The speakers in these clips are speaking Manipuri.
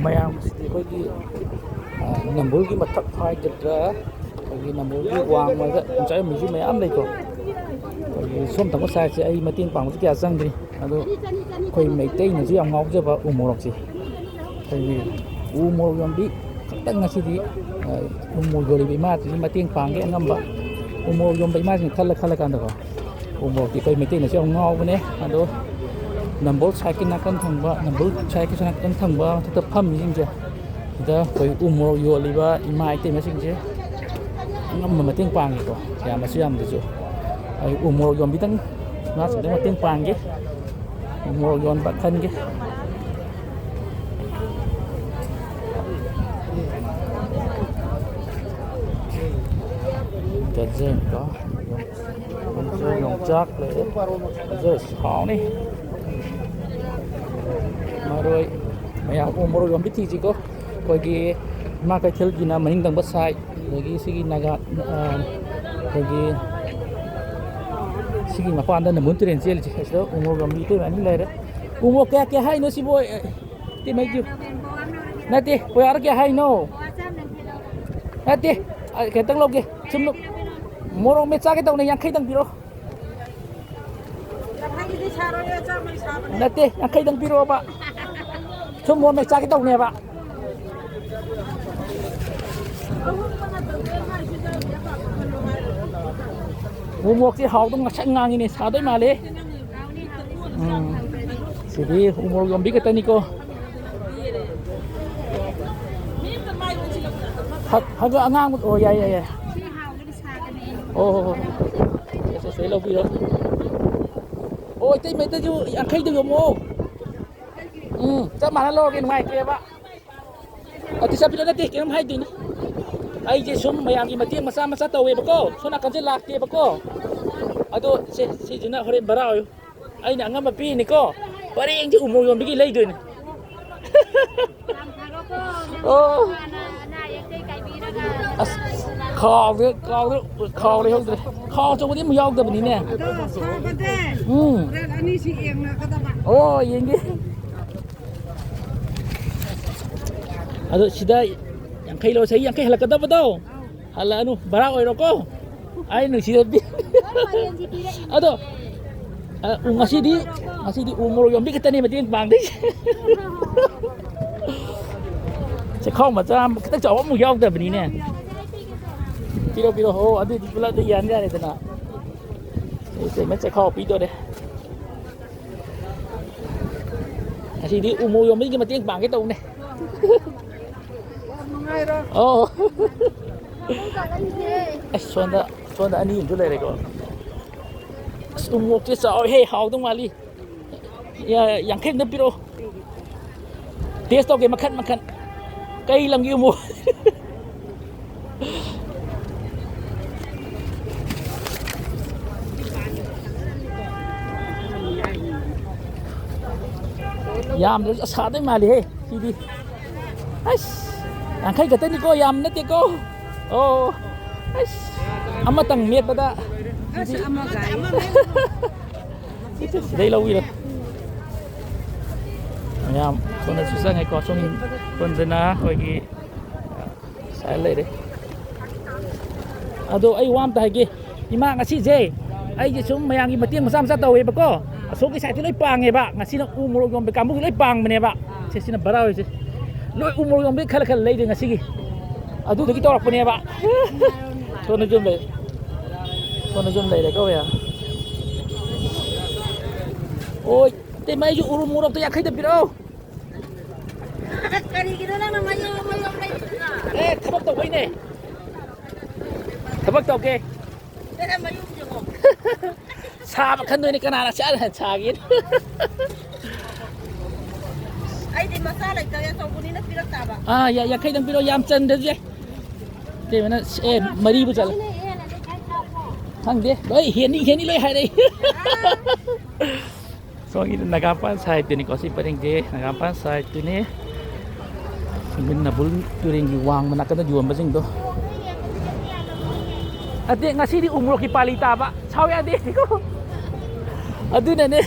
ꯃꯌꯥꯝꯁꯤꯗꯤ ꯑꯩꯈꯣꯏꯒꯤ ꯅꯝꯕꯨꯜꯒꯤ ꯃꯊꯛ ꯍꯥꯏꯒꯗ꯭ꯔꯥ ꯑꯩꯈꯣꯏꯒꯤ ꯅꯝꯕꯨꯜꯒꯤ ꯋꯥꯡꯃꯗ ꯆꯥꯏꯔꯝꯃꯤꯁꯨ ꯃꯌꯥꯝ ꯂꯩꯀꯣ ꯑꯩꯈꯣꯏꯒꯤ ꯁꯣꯝ ꯊꯪꯕ ꯁꯥꯏꯠꯁꯦ ꯑꯩ ꯃꯇꯦꯡ ꯄꯥꯡꯕꯁꯨ ꯀꯌꯥ ꯆꯪꯗ꯭ꯔꯤ ꯑꯗꯣ ꯑꯩꯈꯣই ꯃꯩꯇꯩꯅꯁꯨ ꯌꯥꯝ ꯉꯥꯎꯖꯕ ꯎ ꯃꯣꯔꯣꯛꯁꯦ ꯑꯩꯈꯣꯏꯒꯤ ꯎ ꯃꯣꯔꯣꯛ ꯌꯣꯟꯕꯤ ꯈꯛꯇꯪ ꯉꯁꯤꯗꯤ ꯎ ꯃꯣꯔꯣꯛ ꯌꯣꯜꯂꯤꯕ ꯏꯃꯥꯁꯤꯡꯁꯤ ꯃꯇꯦꯡ ꯄꯥꯡꯒꯦ ꯑꯉꯝꯕ ꯎ ꯃꯣꯔꯣꯛ ꯌꯣꯟꯕ ꯏꯃꯥꯁꯤꯡ ꯈꯜꯂ ꯀꯥꯟꯗꯀꯣ ꯎ ꯃꯣꯔꯣꯛꯇꯤ ꯑꯩꯈꯣꯏ ꯃꯩꯇꯩꯅꯁꯨ ꯌꯥꯝ ꯉꯥꯎꯕꯅꯦ ꯑꯗꯣ ꯅꯝꯕꯣꯜ ꯁꯥꯏꯠꯀꯤ ꯅꯥꯀꯟ ꯊꯪꯕ ꯅꯝꯕꯣꯜ ꯁꯥꯏꯠꯀꯤ ꯅꯥꯀꯟ ꯊꯪꯕ ꯃꯊꯛꯇ ꯐꯝꯃꯤꯁꯤꯡꯁꯦ ꯁꯤꯗ ꯑꯩꯈꯣই ꯎ ꯃꯣꯔꯣꯛ ꯌꯣꯜꯂꯤꯕ ꯏꯃꯥ ꯏꯇꯩꯃꯁꯤꯡꯁꯦ ꯑꯉꯝꯕ ꯃꯇꯦꯡ ꯄꯥꯡꯉꯤꯀꯣ ꯌꯥꯝꯅꯁꯨ ꯌꯥꯝꯗꯁꯨ ꯑꯩ ꯎ ꯃꯣꯔꯣꯛ ꯌꯣꯟꯕꯤꯗꯪ ꯏꯃꯥꯁꯤꯡꯗ ꯃꯇꯦꯡ ꯄꯥꯡꯒꯦ ꯎ ꯃꯣꯔꯣꯛ ꯌꯣꯟꯕ ꯈꯟꯒꯦ ꯒꯖꯔꯀꯣ ꯒꯖꯔ ꯌꯣꯡꯆꯥꯛ ꯂꯩꯔꯦ ꯒꯖꯔꯁꯨ ꯍꯥꯎꯅꯤ ꯃꯔꯣꯏ ꯃꯌꯥꯝ ꯎ ꯃꯣꯔꯣꯛ ꯌꯣꯟꯕꯤ ꯊꯤꯁꯤꯀꯣ ꯑꯩꯈꯣꯏꯒꯤ ꯏꯃꯥ ꯀꯩꯊꯦꯜꯒꯤꯅ ꯃꯅꯤꯡ ꯊꯪꯕ ꯁꯥꯏꯠ ꯑꯗꯒꯤ ꯁꯤꯒꯤ ꯅꯥꯒꯥ ꯑꯩꯈꯣꯏꯒꯤ ꯁꯤꯒꯤ ꯃꯄꯥꯟꯗ ꯅꯝꯕꯨꯜ ꯇꯨꯔꯦꯟ ꯆꯦꯜꯂꯤꯁꯦ ꯁꯤꯗ ꯎ ꯃꯣꯔꯣꯛ ꯌꯣꯟꯕꯤ ꯏꯇꯩꯃ ꯑꯅꯤ ꯂꯩꯔꯦ ꯎ ꯃꯣꯔꯣꯛ ꯀꯌꯥ ꯍꯥꯏꯅꯣ ꯁꯤꯕꯨ ꯏꯇꯩꯃꯩꯁꯨ ꯅꯠꯇꯦ ꯄꯋꯥꯔ ꯀꯌꯥ ꯍꯥꯏꯅꯣ ꯅꯠꯇꯦ ꯈꯤꯇꯪ ꯂꯧꯒꯦ ꯁꯨꯝ ꯃꯣꯔꯣꯛ ꯃꯦꯠ ꯆꯥꯒꯦ ꯇꯧꯅꯦ 50ꯗꯪ ꯄꯤꯔꯣ ꯅꯠꯇꯦ 50ꯗꯪ ꯄꯤꯔꯣꯕ ꯁꯨꯝ ꯃꯣꯔꯣꯛ ꯃꯦꯠ ꯆꯥꯒꯦ ꯇꯧꯅꯦꯕ ꯎ ꯃꯣꯔꯣꯛꯁꯤ ꯍꯥꯎꯗꯧ ꯉꯁꯪ ꯉꯥꯡꯉꯤꯅꯦ ꯁꯥꯗꯣꯏ ꯃꯥꯜꯂꯦ ꯁꯤꯗꯤ ꯎ ꯃꯣꯔꯣꯛ ꯌꯣꯟꯕꯤ ꯈꯛꯇꯅꯤꯀꯣ ꯍꯪꯒ ꯑꯉꯥꯡꯕ ꯑꯣ ꯌꯥꯏ ꯑꯣ ꯍꯣ ꯁꯦ ꯂꯧꯕꯤꯔꯣ ꯑꯣ ꯏꯇꯩꯃꯩꯗꯁꯨ 50ꯗ ꯌꯣꯝꯃꯛꯑꯣ ꯆꯞ ꯃꯥꯟꯅ ꯂꯧꯔꯒꯦ ꯅꯨꯡꯉꯥꯏꯇ꯭ꯔꯦꯕ ꯇꯤꯁꯥꯕꯤꯔ ꯅꯠꯇꯦ ꯀꯩꯅꯣꯝ ꯍꯥꯏꯗꯣꯏꯅꯤ ꯑꯩꯁꯦ ꯁꯨꯝ ꯃꯌꯥꯝꯒꯤ ꯃꯇꯦꯡ ꯃꯆꯥ ꯇꯧꯋꯦꯕꯀꯣ ꯁꯣꯝ ꯅꯥꯀꯟꯁꯦ ꯂꯥꯛꯇꯦꯕꯀꯣ ꯑꯗꯣ ꯁꯤꯁꯤꯅ ꯍꯣꯔꯦꯟ ꯚꯔꯥ ꯑꯣꯏꯌꯨ ꯑꯩꯅ ꯑꯉꯝꯕ ꯄꯤꯅꯤꯀꯣ ꯄꯔꯦꯡꯁꯦ ꯎ ꯃꯣꯔꯣꯛ ꯌꯣꯟꯕꯤꯒꯤ ꯂꯩꯗꯣꯏꯅꯤ ꯑꯣ ꯑꯁ ꯈꯥꯎ ꯂꯩꯍꯧꯗ꯭ꯔꯦ ꯈꯥꯎ ꯑꯆꯧꯕꯗꯤ ꯑꯃꯨꯛ ꯌꯥꯎꯗꯕꯅꯤꯅꯦ ꯑꯣ ꯌꯦꯡꯒꯦ ꯑꯗꯣ ꯁꯤꯗ 50 ꯂꯣ ꯆꯍꯤ 50 ꯍꯜꯂꯛꯀꯗꯕꯗꯣ ꯍꯜꯂꯛꯑꯅꯨ ꯚꯔꯥ ꯑꯣꯏꯔꯣꯀꯣ ꯑꯩ ꯅꯨꯡꯁꯤꯗꯕꯤ ꯑꯗꯣ ꯉꯁꯤꯗꯤ ꯎ ꯃꯣꯔꯣꯛ ꯌꯣꯟꯕꯤ ꯈꯛꯇꯅꯦ ꯃꯇꯦꯡ ꯄꯥꯡꯗꯣꯏꯁꯦ ꯆꯦꯈꯥꯎ ꯃꯆꯥ ꯈꯤꯇꯪ ꯆꯥꯎꯕ ꯑꯃꯨꯛ ꯌꯥꯎꯗꯕꯅꯤꯅꯦ ꯄꯤꯔꯣ ꯍꯣ ꯑꯗꯨꯗꯤ ꯄꯨꯂꯞ ꯌꯥꯔꯦꯗꯅ ꯏꯇꯩꯃ ꯆꯦꯈꯥꯎ ꯄꯤꯗꯣꯔꯦ ꯉꯁꯤꯗꯤ ꯎ ꯃꯣꯔꯣꯛ ꯌꯣꯟꯕꯤꯒꯤ ꯃꯇꯦꯡ ꯄꯥꯡꯒꯦ ꯇꯧꯅꯦ ꯑꯣ ꯑꯁ ꯁꯣꯟꯗ ꯑꯅꯤ ꯑꯃꯁꯨ ꯂꯩꯔꯦꯀꯣ ꯑꯁ ꯎ ꯃꯣꯔꯣꯛꯁꯦ ꯆꯥꯎꯋꯦꯍꯦ ꯍꯥꯎꯗꯧ ꯃꯥꯜꯂꯤ 50ꯗ ꯄꯤꯔꯛꯑꯣ ꯇꯦꯁ ꯇꯧꯒꯦ ꯃꯈꯟ ꯀꯩ ꯂꯝꯒꯤ ꯎ ꯃꯣꯔꯣꯛ ꯌꯥꯝꯗ꯭ꯔꯁꯨ ꯁꯥꯗꯣꯏ ꯃꯥꯜꯂꯤꯍꯦ ꯁꯤꯗꯤ ꯑꯁ 50 ꯈꯛꯇꯅꯤꯀꯣ ꯌꯥꯝ ꯅꯠꯇꯦꯀꯣ ꯑꯣ ꯑꯁ ꯑꯃꯇꯪ ꯃꯦꯠꯄꯗ ꯁꯤꯗꯩ ꯂꯧꯕꯤꯔꯣ ꯃꯌꯥꯝ ꯁꯣꯝꯗꯁꯨ ꯆꯪꯉꯦꯀꯣ ꯁꯣꯝꯗꯅ ꯑꯩꯈꯣꯏꯒꯤ ꯁꯥꯏ ꯂꯩꯔꯦ ꯑꯗꯣ ꯑꯩ ꯋꯥ ꯑꯝꯇ ꯍꯥꯏꯒꯦ ꯏꯃꯥ ꯉꯁꯤꯁꯦ ꯑꯩꯁꯦ ꯁꯨꯝ ꯃꯌꯥꯝꯒꯤ ꯃꯇꯦꯡ ꯃꯆꯥ ꯇꯧꯋꯦꯕꯀꯣ ꯑꯁꯣꯝꯒꯤ ꯁꯥꯏꯠꯇꯤ ꯂꯣꯏ ꯄꯥꯡꯉꯦꯕ ꯉꯁꯤꯅ ꯎ ꯃꯣꯔꯣꯛ ꯌꯣꯟꯕ ꯀꯥꯡꯕꯨꯒꯤ ꯂꯣꯏ ꯄꯥꯡꯕꯅꯦꯕ ꯁꯤꯅ ꯚꯔꯥ ꯑꯣꯏꯁꯦ ꯂꯣꯏ ꯎ ꯃꯣꯔꯣꯛ ꯌꯣꯟꯕꯤ ꯈꯜꯂ ꯂꯩꯗꯦ ꯉꯁꯤꯒꯤ ꯑꯗꯨꯗꯒꯤ ꯇꯧꯔꯛꯄꯅꯦꯕ ꯁꯣꯝꯗ ꯁꯨꯝ ꯂꯩꯔꯦꯀꯣ ꯃꯌꯥꯝ ꯑꯣ ꯏꯇꯩꯃ ꯑꯩꯁꯨ ꯎ ꯃꯣꯔꯣꯛꯇꯣ 50ꯗ ꯄꯤꯔꯛꯑꯣ ꯀꯔꯤꯒꯤꯅꯣ ꯅꯪꯅ ꯃꯌꯣꯝ ꯂꯩꯔꯤꯗꯨꯅ? ꯊꯕꯛ ꯇꯧꯕꯩꯅꯦ ꯊꯕꯛ ꯇꯧꯒꯦ ꯃꯌꯨꯝꯁꯤꯕꯣ ꯁꯥꯕ ꯈꯟꯗꯣꯏꯅꯦ ꯀꯅꯥꯅ ꯁꯥꯒꯦꯅ ꯑꯩꯗꯤ ꯃꯆꯥ ꯂꯩꯇ꯭ꯔꯦ ꯑꯆꯧꯕꯅꯤꯅ ꯄꯤꯔꯛ ꯇꯥꯕ 50ꯗꯪ ꯄꯤꯔꯛꯑꯣ ꯌꯥꯝ ꯆꯟꯗ꯭ꯔꯁꯨ ꯌꯥꯏ ꯏꯇꯩꯃꯅ ꯃꯔꯤꯕꯨ ꯆꯜꯂꯦ ꯈꯪꯗꯦ ꯂꯣꯏ ꯍꯦꯟꯅꯤ ꯂꯣꯏ ꯍꯥꯏꯔꯛꯏ ꯁꯣꯝꯒꯤꯗ ꯅꯥꯒꯥꯃꯄꯥꯜ ꯁꯥꯏꯠꯇꯨꯅꯤꯀꯣ ꯁꯤ ꯄꯔꯦꯡꯁꯦ ꯅꯥꯒꯥꯃꯄꯥꯜ ꯁꯥꯏꯠꯇꯨꯅꯤ ꯅꯝꯕꯨꯜ ꯇꯨꯔꯦꯟꯒꯤ ꯋꯥꯡꯃ ꯅꯥꯀꯟꯗ ꯌꯣꯟꯕꯁꯤꯡꯗꯣ ꯑꯗꯩ ꯉꯁꯤꯗꯤ ꯎ ꯃꯣꯔꯣꯛꯀꯤ ꯄꯥꯂꯤ ꯇꯥꯕ ꯁꯥꯎ ꯌꯥꯗꯦ ꯑꯗꯨꯅꯅꯦ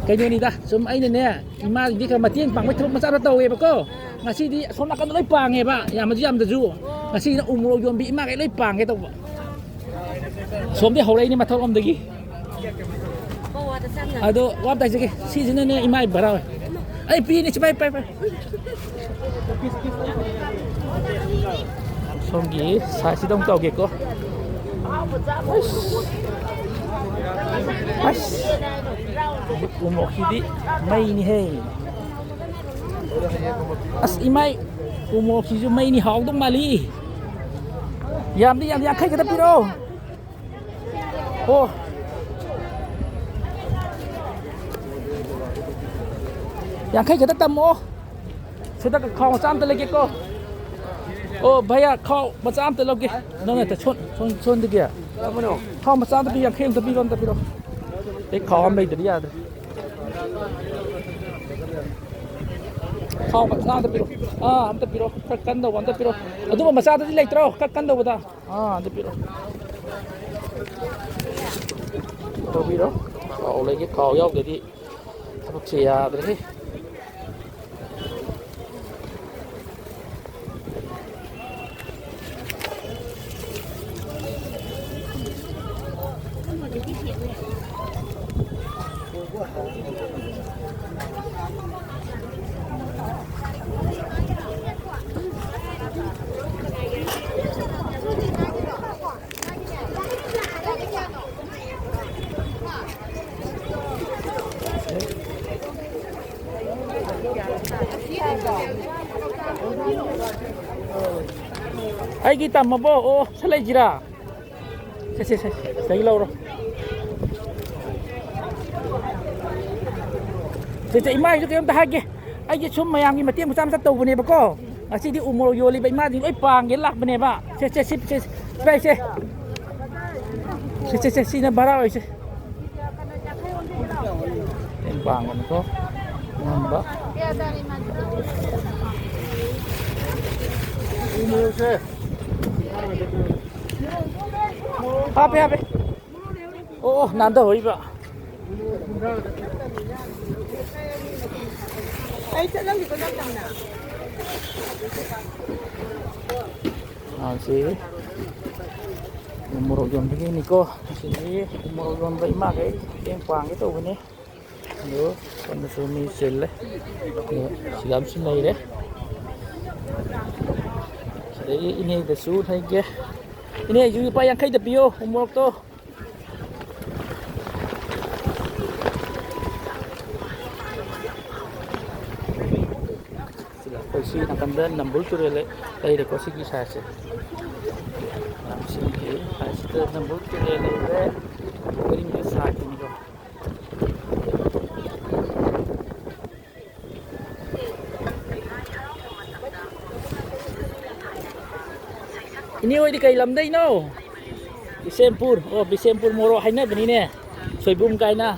Kayonida, sum ay na ima di ka matiin pang may truck masarap daw ba ko. Ngasi di som na kan loy pang ba. Ya ma jam da ju. Ngasi na umro yom bi ima kay loy pang ke to. Som di holay ni mathol om dagi. Ado wap dai sige. Si jina ne ima bara. Ay pi ni chpai pai. Som gi sai si dong tau ke ko. Mas umok hidi may ni hey as imay umok hidi may ni hawak dong mali yam di kay kita piro oh yang kay kita tamo sudah ke kau macam tu lagi ko oh bayar kau macam tu lagi nong itu chon tu dia kau macam tu yang kay tu piro tu piro cái kho mày từ đi ra kho mà sao tập am tập piro các cân đầu am tập piro ở đâu mà sao tập đi lấy trâu các cân đầu ta tập piro tập piro cậu lấy cái kho dốc để đi tập xìa đấy Ay kita mabo oh salay jira say lâu rồi thì imay cho em ta hai kia ai cái số mày ăn mà tiêm 100 tàu bên này bà co à chỉ đi umro yoli bệnh ma thì ơi pang cái lạc bên này bà xe xin bara rồi xe em pang còn có ngon đó happy oh nanda hoi ba Ay, sa lang, di ko lang na. Si umur yon begini ko sini umur yon ba ima kay yang pang itu ini yo kan sumi sel yo sigam sunai re jadi ini the suit hay ke ini juga pa yang kay dapio umur to si nakandan nambul turele ay de ko sigi sa se sige hasta nambul turele re kering ke sa ini ko ini oi di kay lamday no Bisempur oh Bisempur moro hay na bani ne soybum kay na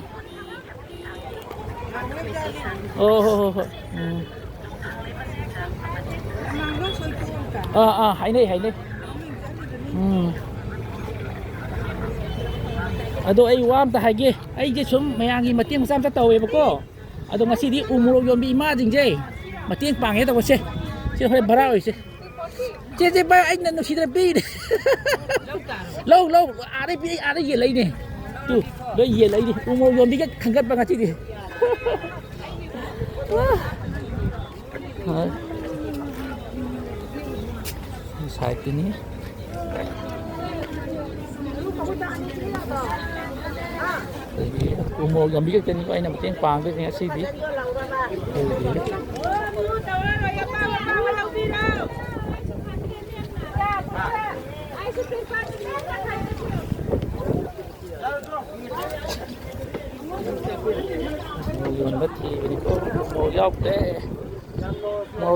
oh hay này ado ay wam ta hage ay je sum mayangi matiang sam sa taw e bako ado ngasi di umuro yon bi imagine je matiang pang eta ko se hore bara oi se ba ay na no sidra bi lâu are ye lấy nè tu lấy ye lấy đi umuro yon bi ka khangat ba ngasi di side ini umur yang bikin ni ko ay na mating pang ko nga si di yun ba ti ni ko mo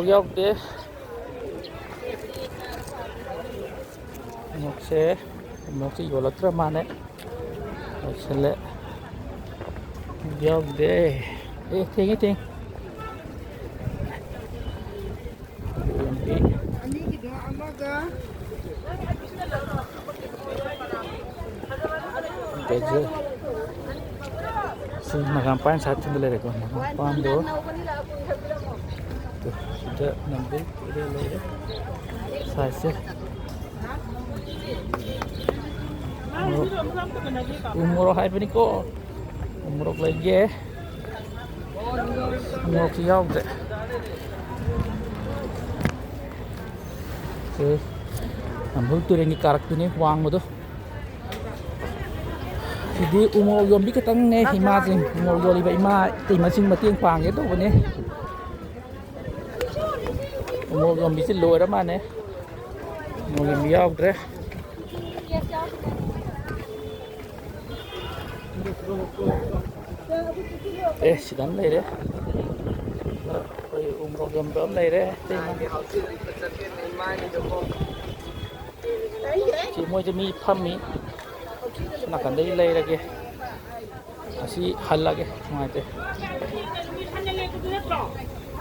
yok de một cái gọi là trà man đấy sẽ lệ dọc để thế cái tiếng ꯁꯤ ꯅꯒꯥꯝꯄꯥꯟ ꯁꯥꯏꯠꯇ ꯂꯩꯔꯦꯀꯣ ꯅꯒꯥꯝꯄꯥꯟꯗꯣ ꯁꯤꯗ ꯅꯝꯕꯨꯜ ꯇꯨꯔꯦꯜ ꯂꯩꯔꯦ ꯁꯥꯏꯠꯁꯦ ꯎꯃꯣꯔꯣꯛ ꯍꯥꯏꯕꯅꯤꯀꯣ ꯎꯃꯣꯔꯣꯛ ꯂꯩꯒꯦ ꯎꯃꯣꯔꯣꯛꯁꯤ ꯌꯥꯎꯗ꯭ರೆ ꯅꯝꯕꯨꯜ ꯇꯨꯔꯦꯟꯒꯤ ꯀꯥꯔꯛꯇꯨꯅꯤ ꯋꯥꯡꯕꯗꯣ ꯁꯤꯗꯤ ꯎꯃꯣꯔꯣꯛ ꯌꯣꯟꯕꯤ ꯈꯛꯇꯪꯅꯦ ꯏꯃꯥꯁꯤꯡ ꯎꯃꯣꯔꯣꯛ ꯌꯣꯜꯂꯤꯕ ꯏꯃꯥ ꯏꯇꯩꯃꯁꯤꯡ ꯃꯇꯦꯡ ꯄꯥꯡꯒꯦ ꯇꯧꯕꯅꯦ ꯎꯃꯣꯔꯣꯛ ꯌꯣꯟꯕꯤꯁꯤ ꯂꯣꯏꯔ ꯃꯥꯜꯂꯦ ꯎꯃꯣꯔꯣꯛ ꯌꯣꯟꯕꯤ ꯌꯥꯎꯗ꯭ꯔꯦ ꯁꯤꯗ ꯑꯃ ꯂꯩꯔꯦ ꯑꯩꯈꯣꯏ ꯎꯃꯣꯔꯣꯛ ꯌꯣꯟꯕ ꯑꯃ ꯂꯩꯔꯦ ꯁꯤ ꯃꯣꯏꯁꯦ ꯃꯤ ꯐꯝꯃꯤ ꯅꯥꯀꯟꯗꯒꯤ ꯂꯩꯔꯒꯦ ꯑꯁꯤ ꯍꯜꯂꯒꯦ ꯅꯨꯡꯉꯥꯏꯇꯦ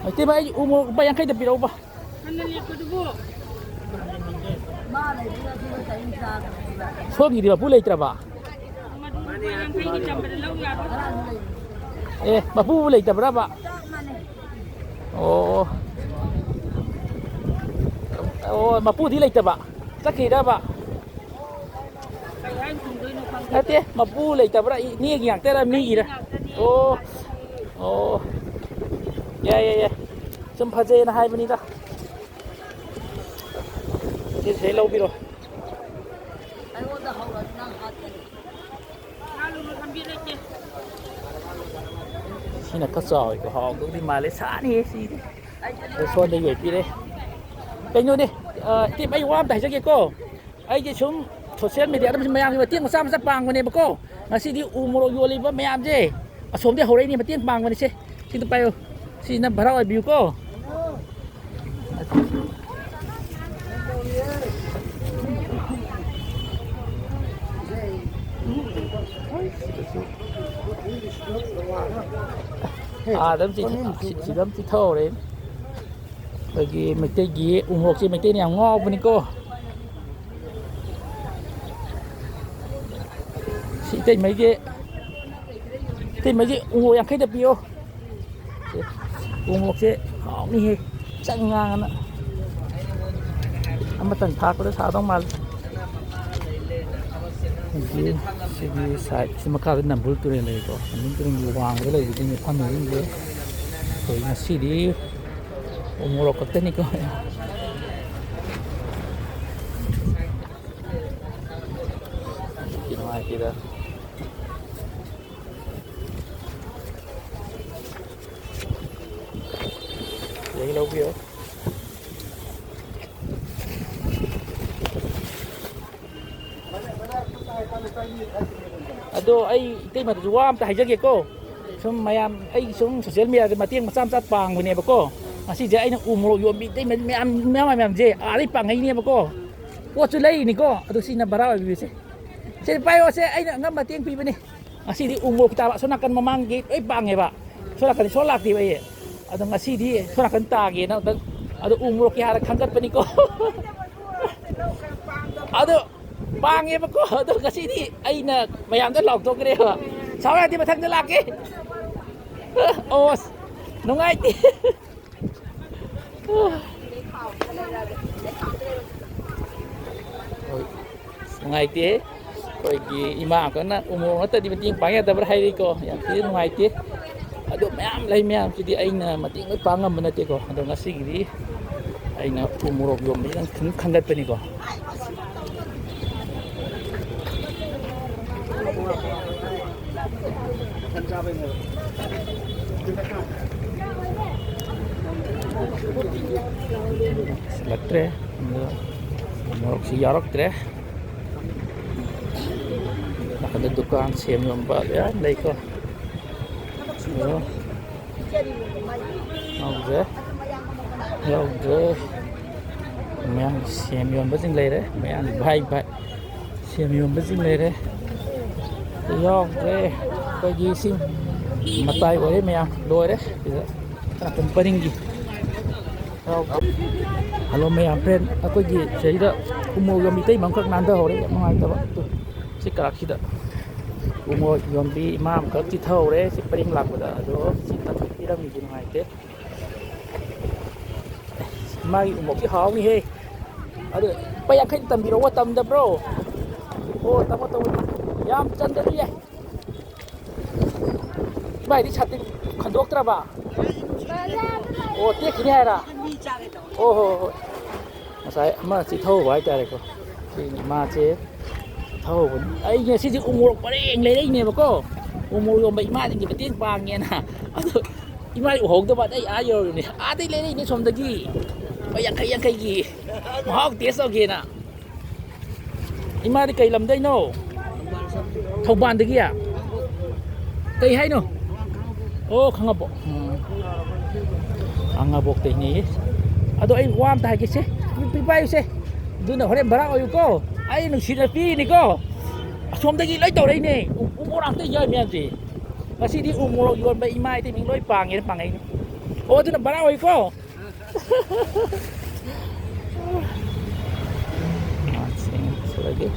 ꯏꯇꯩꯃ ꯑꯩ ꯎꯃꯣꯔꯣꯛ ꯂꯨꯄꯥ 50ꯗ ꯄꯤꯔꯛꯎꯕ ꯁꯣꯝꯒꯤꯗꯤ ꯃꯄꯨ ꯂꯩꯇ꯭ꯔꯕ ꯃꯄꯨꯕꯨ ꯂꯩꯇꯕ꯭ꯔꯕ ꯑꯣ ꯑꯣ ꯃꯄꯨꯗꯤ ꯂꯩꯇꯕ ꯆꯠꯈꯤꯔꯕ ꯅꯠꯇꯦ ꯃꯄꯨ ꯂꯩꯇꯕ꯭ꯔꯥ ꯏꯅꯦꯒꯤ ꯉꯥꯛꯇꯔꯥ ꯃꯤꯒꯤꯔꯥ ꯑꯣ ꯑꯣ ꯌꯥꯏ ꯌꯥꯏ ꯌꯥꯏ ꯁꯨꯝ ꯐꯖꯩꯅ ꯍꯥꯏꯕꯅꯤꯗ ꯁꯤꯗꯩ ꯂꯧꯕꯤꯔꯣ sini kacau itu hog di Malaysia nih sih so đây gửi đi cái nhiêu đi tìm ai qua tại cái cô ai cái chúng social media đó mày ăn mà tiếng sao mà sắp bằng này mà cô mà xí đi umuro yoli với mày ăn gì à sống đi hồi đấy mà tiếng bằng này xí xin tụi bay xin nó bảo biểu cô đấm chỉ đấm chỉ thô đấy bởi vì mấy cái gì ủng hộ chị mấy cái này ngon bên cô chị tên mấy cái ủng hộ em khách đẹp yêu ủng hộ chị họ đi chẳng ngang nữa mà tận thác có sao đâu mà sigi sai simaka cái nằm bul turin này có nằm turin wang cái này thì mình tham gia cái rồi là xí đi umuro cái tên này có cái này kia đấy lâu biểu ado ay itay matuwam ta hajage ko sum mayam ay sum social media matiang masam sat pang bune ba ko asi je ay nang umuro yombi tay mayam je ari pang ay ni ba ko po chu lay ni ko ado si na baraw bi se se payo se ay ngam matiang pi bane asi di umuro kita so nakan mamanggi ay pang ba so nakan so lak di ba ye ado ngasi di so nakan tagi na ado umuro ki hara khangat pa ni ko ado bang em có ở đâu cái gì đi anh là mày làm rất lòng tôi cái đấy hả sao lại đi mà thằng nó lạc cái ô nó ngay đi ngay tí rồi thì imam có nó nó tự đi tiếng bánh ta hay đi cô tí ngay tí ở độ mẹ lấy mẹ chỉ đi anh mà tiếng cái băng ngầm mình tí cô đâu nó xí gì anh là dùng mấy thằng khăn đất bên này cô Latre, morok si Yarok tre. Nakada dukaan siyem yung ba ya, lay ko. So, Yaudah, mayang siyem yung ba sing lay re, mayang bay siyem yung ba sing lay re. Yaudah, pagising matay wala mayang loy re, akan paringgi. Halo mấy anh friend, aku ji saya dah umur yang itu mangkak nanda hore, mengai tahu tu, si kerak kita. ꯎꯃꯣꯔꯣꯛ ꯌꯣꯟꯕꯤ ꯏꯃꯥ ꯑꯃꯈꯛ ꯆꯤꯊꯍꯧꯔꯦ ꯁꯤ ꯄꯔꯦꯡ ꯂꯥꯛꯄꯗ ꯑꯗꯣ ꯁꯤ ꯇꯝꯕꯤꯔꯝꯃꯤꯁꯤ ꯅꯨꯡꯉꯥꯏꯇꯦ ꯃꯥꯒꯤ ꯎꯃꯣꯔꯣꯛꯁꯤ ꯍꯥꯎꯅꯤꯍꯦ ꯑꯗꯨ ꯂꯨꯄꯥ 50 ꯇꯝꯕꯤꯔꯛꯑꯣ ꯇꯝꯗꯕ꯭ꯔꯣ ꯑꯣ ꯇꯝꯃꯣ ꯇꯝꯃꯣ ꯌꯥꯝ ꯆꯟꯗꯁꯨ ꯌꯥꯏ ꯏꯕꯥꯏꯗꯤ ꯁꯥꯇꯤꯟ ꯈꯟꯗꯣꯛꯇ꯭ꯔꯕ ꯑꯣ ꯇꯦꯛꯈꯤꯅꯤ ꯍꯥꯏꯔ ꯑꯣ ꯍꯣꯏ ꯍꯣꯏ ꯉꯁꯥꯏ ꯑꯃ ꯆꯤꯊꯍꯧꯕ ꯍꯥꯏꯇꯥꯔꯦꯀꯣ ꯁꯤꯅꯤ ꯃꯥꯁꯦ ꯊꯧꯕꯅꯤ ꯑꯩ ꯉꯁꯤꯁꯦ ꯎꯃꯣꯔꯣꯛ ꯄꯔꯦꯡ ꯂꯩꯔꯛꯏꯅꯦꯕꯀꯣ ꯎꯃꯣꯔꯣꯛ ꯌꯣꯟꯕ ꯏꯃꯥꯁꯤꯡꯒꯤ ꯃꯇꯦꯡ ꯄꯥꯡꯉꯦꯅ ꯑꯗꯨ ꯏꯃꯥꯒꯤ ꯎꯍꯧꯗꯕ ꯑꯗꯩ ꯌꯧꯔꯤꯅꯦ ꯑꯥꯗꯩ ꯂꯩꯔꯛꯏꯅꯦ ꯁꯣꯝꯗꯒꯤ ꯂꯨꯄꯥ 50 ꯃꯍꯥꯎ ꯇꯦꯁ ꯇꯧꯒꯦꯅ ꯏꯃꯥꯗꯤ ꯀꯩ ꯂꯝꯗꯩꯅꯣ ꯊꯧꯕꯥꯜꯗꯒꯤ ꯀꯩ ꯍꯥꯏꯅꯣ ꯑꯣ ꯈꯥꯡꯉꯕꯣꯛ ꯈꯥꯡꯉꯕꯣꯛꯇꯩꯅꯦ ꯑꯗꯣ ꯑꯩ ꯋꯥ ꯑꯝꯇ ꯍꯥꯏꯒꯦꯁꯦ ꯄꯥꯏꯌꯨꯁꯦ ꯑꯗꯨꯅ ꯍꯣꯔꯦꯟ ꯚꯔꯥ ꯑꯣꯏꯌꯨꯀꯣ ꯑꯩ ꯅꯨꯡꯁꯤꯅ ꯄꯤꯔꯤꯅꯤꯀꯣ ꯑꯁꯣꯝꯗꯒꯤ ꯂꯣꯏ ꯇꯧꯔꯛꯏꯅꯦ ꯎꯃꯣꯔꯣꯛ ꯉꯥꯛꯇ ꯌꯥꯎꯏ ꯃꯌꯥꯝꯁꯦ ꯉꯁꯤꯗꯤ ꯎꯃꯣꯔꯣꯛ ꯌꯣꯟꯕ ꯏꯃꯥ ꯏꯇꯩꯃꯤ ꯂꯣꯏ ꯄꯥꯡꯉꯦꯅ ꯄꯥꯡꯉꯛꯏꯅꯦ ꯑꯣ ꯑꯗꯨꯅ ꯚꯔꯥ ꯑꯣꯏꯌꯨꯀꯣ ꯁꯨꯔꯒꯦ